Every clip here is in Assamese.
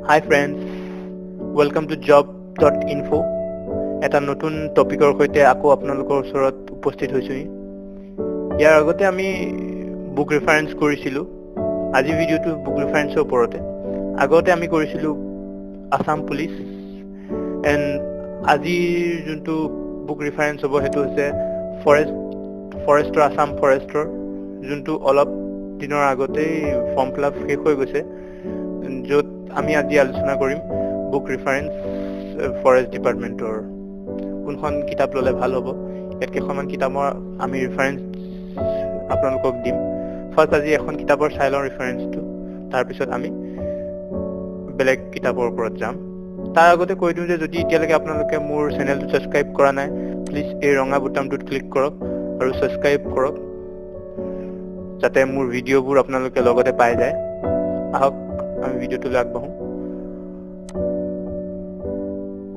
Hi friends, welcome to job.info. এটা নতুন টপিকৰ সৈতে আকৌ আপোনালোকৰ ওচৰত উপস্থিত হৈছো। ইয়াৰ আগতে আমি বুক ৰেফাৰেন্স কৰিছিলো। আজি ভিডিওটো বুক ৰেফাৰেন্সৰ ওপৰতে। আগতে আমি কৰিছিলো আসাম পুলিচ এণ্ড আজিৰ যোনটো বুক ৰেফাৰেন্স হ'ব সেইটো হৈছে ফৰেষ্টৰ আসাম ফৰেষ্টৰ যোনটো অলপ দিনৰ আগতেই ফৰ্ম ফিল আপ শেষ হৈ গৈছে, য'ত আমি আজি আলোচনা কৰিম বুক ৰেফাৰেন্স ফৰেষ্ট ডিপাৰ্টমেন্টৰ কোনখন কিতাপ ললে ভাল হ'ব। ইয়াত কেইখনমান কিতাপৰ আমি ৰেফাৰেন্স আপোনালোকক দিম। ফাৰ্ষ্ট আজি এখন কিতাপৰ চাই লওঁ ৰেফাৰেন্সটো, তাৰপিছত আমি বেলেগ কিতাপৰ ওপৰত যাম। তাৰ আগতে কৈ দিওঁ যে যদি এতিয়ালৈকে আপোনালোকে মোৰ চেনেলটো ছাবস্ক্ৰাইব কৰা নাই, প্লিজ এই ৰঙা বুটামটোত ক্লিক কৰক আৰু ছাবস্ক্ৰাইব কৰক যাতে মোৰ ভিডিঅ'বোৰ আপোনালোকে লগতে পাই যায়। আহক আমি ভিডিঅ'টোলৈ আগবাঢ়ো।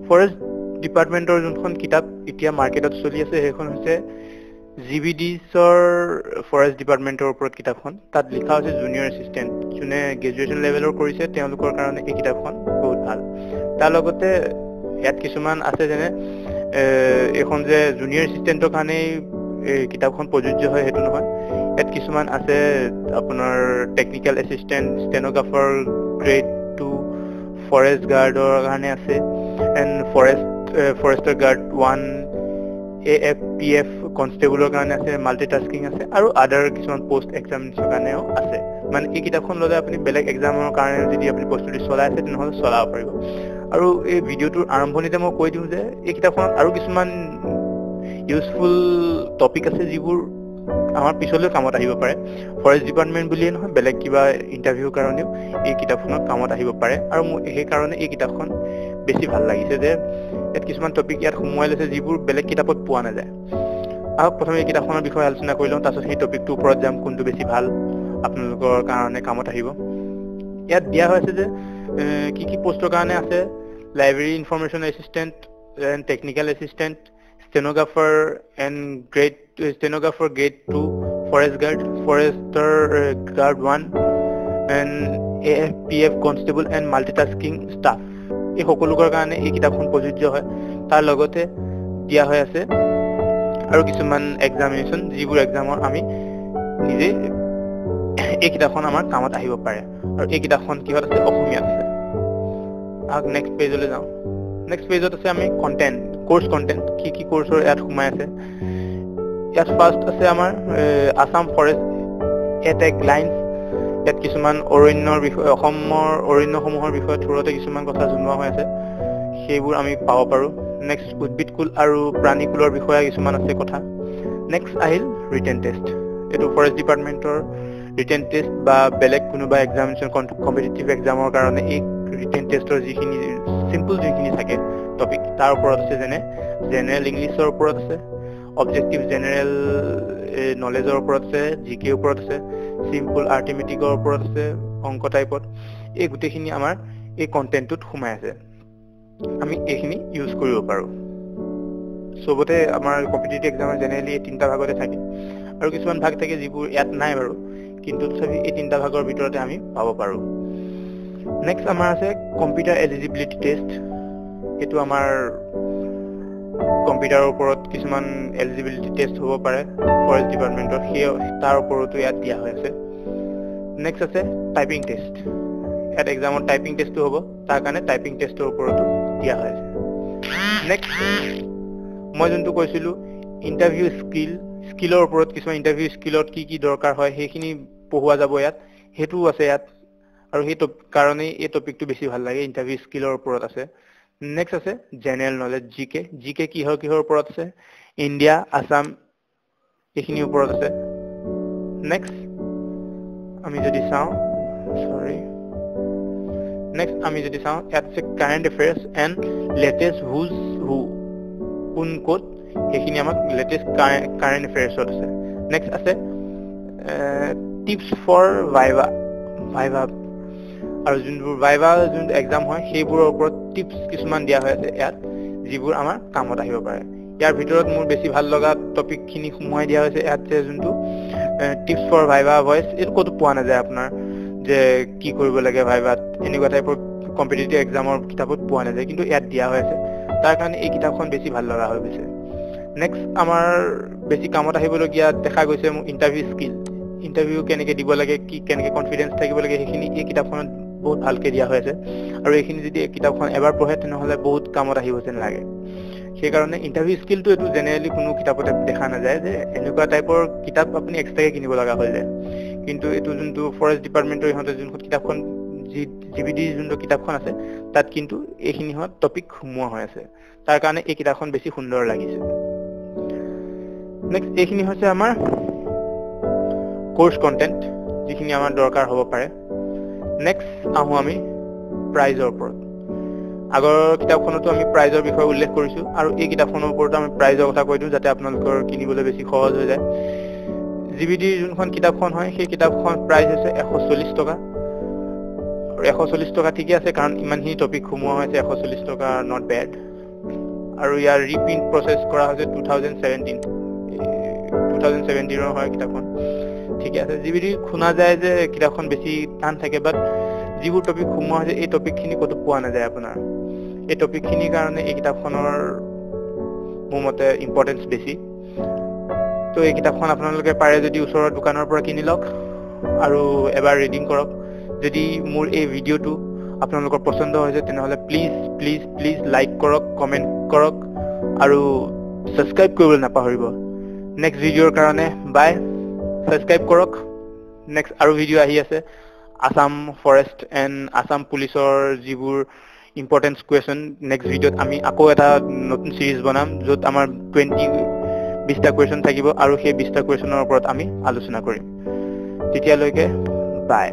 ফৰেষ্ট ডিপাৰ্টমেন্টৰ যোনখন কিতাপ এতিয়া মাৰ্কেটত চলি আছে সেইখন হৈছে জিবিডিছৰ ফৰেষ্ট ডিপাৰ্টমেন্টৰ ওপৰত কিতাপখন। তাত লিখা হৈছে জুনিয়ৰ এছিষ্টেণ্ট। যোনে গ্ৰেজুৱেশ্যন লেভেলৰ কৰিছে তেওঁলোকৰ কাৰণে এই কিতাপখন বহুত ভাল। তাৰ লগতে ইয়াত কিছুমান আছে যেনে এইখন যে জুনিয়ৰ এছিষ্টেণ্টৰ কাৰণে এই কিতাপখন প্ৰযোজ্য হয় সেইটো নহয়। ইয়াত কিছুমান আছে আপোনাৰ technical assistant, stenographer grade 2, forest গাৰ্ডৰ কাৰণে আছে এণ্ড ফৰেষ্টৰ গাৰ্ড 1, AFPF কনষ্টেবলৰ কাৰণে আছে, মাল্টিটাস্কিং আছে আৰু আদাৰ কিছুমান পোষ্ট এক্সামিনেশ্যনৰ কাৰণেও আছে। মানে এই কিতাপখন ল'লে আপুনি বেলেগ এক্সামৰ কাৰণে যদি আপুনি প্ৰস্তুতি চলাই আছে তেনেহ'লে চলাব পাৰিব। আৰু এই ভিডিঅ'টোৰ আৰম্ভণিতে মই কৈ দিওঁ যে এই কিতাপখনত আৰু কিছুমান ইউজফুল টপিক আছে যিবোৰ আমাৰ পিছলৈ কামত আহিব পাৰে। ফৰেষ্ট ডিপাৰ্টমেন্ট বুলিয়ে নহয়, বেলেগ কিবা ইণ্টাৰভিউৰ কাৰণেও এই কিতাপখনত কামত আহিব পাৰে। আৰু মোৰ সেইকাৰণে এই কিতাপখন বেছি ভাল লাগিছে যে ইয়াত কিছুমান টপিক ইয়াত সোমোৱাই লৈছে যিবোৰ বেলেগ কিতাপত পোৱা নাযায়। আহক প্ৰথমে এই কিতাপখনৰ বিষয়ে আলোচনা কৰি লওঁ, তাৰপিছত সেই টপিকটোৰ ওপৰত যাম কোনটো বেছি ভাল আপোনালোকৰ কাৰণে কামত আহিব। ইয়াত দিয়া হৈছে যে কি কি পোষ্টৰ কাৰণে আছে: library information assistant, technical assistant, stenographer grade 2, forest guard, ফৰেষ্টৰ guard 1 and AFPF constable and multitasking staff. এই সকলোকৰ কাৰণে এই কিতাপখন প্ৰযোজ্য হয়। তাৰ লগতে দিয়া হৈ আছে আৰু কিছুমান এক্সামিনেশ্যন যিবোৰ এক্সামৰ আমি নিজে এই কিতাপখন আমাৰ কামত আহিব পাৰে। আৰু এই কিতাপখন কিহত আছে? অসমীয়াত আছে। আহক নেক্সট পেজলৈ যাওঁ। নেক্সট পেজত আছে আমি কণ্টেণ্ট, কোৰ্চ কণ্টেণ্ট, কি কি কোৰ্চৰ ইয়াত সোমাই আছে। ইয়াত ফাৰ্ষ্ট আছে আমাৰ আসাম ফৰেষ্ট এট এ গ্লাইন্স। ইয়াত কিছুমান অৰণ্যৰ বিষয়ে, অসমৰ অৰণ্যসমূহৰ বিষয়ে থোৰতে কিছুমান কথা জনোৱা হৈ আছে, সেইবোৰ আমি পাব পাৰোঁ। নেক্সট উদ্ভিদকুল আৰু প্ৰাণীকুলৰ বিষয়ে কিছুমান আছে কথা। নেক্সট আহিল ৰিটেন টেষ্ট। এইটো ফৰেষ্ট ডিপাৰ্টমেণ্টৰ ৰিটেন টেষ্ট বা বেলেগ কোনোবা এক্সামিনেশ্যন কম্পিটিটিভ এক্সামৰ কাৰণে এই ৰিটেন টেষ্টৰ যিখিনি চিম্পল যিখিনি থাকে টপিক তাৰ ওপৰত আছে, যেনে জেনেৰেল ইংলিছৰ ওপৰত আছে, অবজেক্টিভ জেনেৰেল নলেজৰ ওপৰত আছে, জিকে ওপৰত আছে, চিম্পল আৰ্থমেটিকৰ ওপৰত আছে, অংক টাইপত। এই গোটেইখিনি আমাৰ এই কণ্টেণ্টটোত সোমাই আছে। আমি এইখিনি ইউজ কৰিব পাৰোঁ। চবতে আমাৰ কম্পিটিটিভ এক্সামৰ জেনেৰেলি এই 3টা ভাগতে থাকে আৰু কিছুমান ভাগ থাকে যিবোৰ ইয়াত নাই বাৰু, কিন্তু তথাপি এই 3টা ভাগৰ ভিতৰতে আমি পাব পাৰোঁ। নেক্সট আমাৰ আছে কম্পিউটাৰ এলিজিবিলিটি টেষ্ট। এইটো আমাৰ কম্পিউটাৰৰ ওপৰত কিছুমান এলিজিবিলিটি টেষ্ট হ'ব পাৰে ফৰেষ্ট ডিপাৰ্টমেণ্টৰ, তাৰ ওপৰতো ইয়াত দিয়া হৈ আছে। নেক্সট আছে টাইপিং টেষ্ট। ইয়াত এক্সামত টাইপিং টেষ্টটো হ'ব, তাৰ কাৰণে টাইপিং টেষ্টৰ ওপৰতো দিয়া হৈ আছে। নেক্সট মই যোনটো কৈছিলোঁ ইণ্টাৰভিউ স্কিলৰ ওপৰত, কিছুমান ইণ্টাৰভিউ স্কিলত কি কি দৰকাৰ হয় সেইখিনি পঢ়োৱা যাব ইয়াত, সেইটোও আছে ইয়াত। আৰু সেই কাৰণেই এই টপিকটো বেছি ভাল লাগে, ইণ্টাৰভিউ স্কিলৰ ওপৰত আছে। নেক্সট আছে জেনেৰেল নলেজ, জিকে কিহৰ ওপৰত আছে, ইণ্ডিয়া, আছাম এইখিনিৰ ওপৰত আছে। নেক্সট আমি যদি চাওঁ ইয়াত আছে কাৰেণ্ট এফেয়াৰ্ছ এণ্ড লেটেষ্ট হুজ হু, কোন ক'ত, সেইখিনি আমাক লেটেষ্ট কাৰেণ্ট এফেয়াৰ্ছত আছে। নেক্সট আছে টিপছ ফৰ ভাইভা আৰু যোনটো এক্সাম হয় সেইবোৰৰ ওপৰত টিপছ কিছুমান দিয়া হৈ আছে ইয়াত, যিবোৰ আমাৰ কামত আহিব পাৰে। ইয়াৰ ভিতৰত মোৰ বেছি ভাল লগা টপিকখিনি সোমোৱাই দিয়া হৈছে ইয়াত, যে যোনটো টিপছ ফৰ ভাইভা ভইচ, এইটো ক'তো পোৱা নাযায় আপোনাৰ, যে কি কৰিব লাগে ভাইভাত, এনেকুৱা টাইপৰ কম্পিটিটিভ এক্সামৰ কিতাপত পোৱা নাযায় কিন্তু ইয়াত দিয়া হৈ আছে তাৰ কাৰণে এই কিতাপখন বেছি ভাল লগা হৈ গৈছে নেক্সট আমাৰ বেছি কামত আহিবলগীয়া দেখা গৈছে ইন্টাৰভিউ স্কিল ইন্টাৰভিউ কেনেকৈ দিব লাগে কি কেনেকৈ কনফিডেন্স থাকিব লাগে সেইখিনি এই কিতাপখনত বহুত ভালকৈ দিয়া হৈ আছে আৰু এইখিনি যদি এই কিতাপখন এবাৰ পঢ়ে তেনেহ'লে বহুত কামত আহিব যেন লাগে সেইকাৰণে ইন্টাৰভিউ স্কিলটো এইটো জেনেৰেলি কোনো কিতাপতে দেখা নাযায় যে এনেকুৱা টাইপৰ কিতাপ আপুনি এক্সট্ৰাকে কিনিব লগা হৈ যায় কিন্তু এইটো যোনটো ফৰেষ্ট ডিপাৰ্টমেণ্টৰ ইহঁতে যোনখন কিতাপখন জিবিডি যোনটো কিতাপখন আছে তাত কিন্তু এইখিনিহত টপিক সোমোৱা হৈ আছে তাৰ কাৰণে এই কিতাপখন বেছি সুন্দৰ লাগিছে নেক্সট এইখিনি হৈছে আমাৰ কোৰ্স কন্টেন্ট যিখিনি আমাৰ দৰকাৰ হ'ব পাৰে নেক্সট আহো আমি প্ৰাইজৰ ওপৰত আগৰ কিতাপখনতো আমি প্ৰাইজৰ বিষয়ে উল্লেখ কৰিছো আৰু এই কিতাপখনৰ ওপৰতো আমি প্ৰাইজৰ কথা কৈ দিওঁ যাতে আপোনালোকৰ কিনিবলৈ বেছি সহজ হৈ যায় জিবিডি যোনখন কিতাপখন হয় সেই কিতাপখন প্ৰাইজ হৈছে 140 টকা আৰু 140 টকা ঠিকে আছে কাৰণ ইমানখিনি টপিক সোমোৱা হৈছে 140 টকা নট বেড আৰু ইয়াৰ ৰিপ্ৰিন্ট প্ৰসেস কৰা হৈছে 2017 হয় কিতাপখন ঠিকে আছে জিবিডি শুনা যায় যে কিতাপখন বেছি টান থাকে বাট যিবোৰ টপিক সোমোৱা হৈছে এই টপিকখিনি কতো পোৱা নাযায় আপোনাৰ এই টপিকখিনিৰ কাৰণে এই কিতাপখনৰ মোৰ মতে ইম্পৰ্টেন্স বেছি তো এই কিতাপখন আপোনালোকে পাৰে যদি ওচৰৰ দোকানৰ পৰা কিনি লওক আৰু এবাৰ ৰিডিং কৰক যদি মোৰ এই ভিডিঅ'টো আপোনালোকৰ পছন্দ হৈছে তেনেহ'লে প্লিজ লাইক কৰক কমেন্ট কৰক আৰু সাবস্ক্ৰাইব কৰিবলৈ নাপাহৰিব নেক্সট ভিডিঅ'ৰ কাৰণে বাই সাবস্ক্ৰাইব কৰক নেক্সট আৰু ভিডিঅ' আহি আছে আসাম ফৰেষ্ট এণ্ড আসাম পুলিচৰ যিবোৰ ইম্পৰ্টেন্স কুৱেশ্যন নেক্সট ভিডিঅ'ত আমি আকৌ এটা নতুন সিৰিজ বনাম য'ত আমাৰ 20টা কুৱেশ্যন থাকিব আৰু সেই 20টা কুৱেশ্যনৰ ওপৰত আমি আলোচনা কৰিম তেতিয়ালৈকে বাই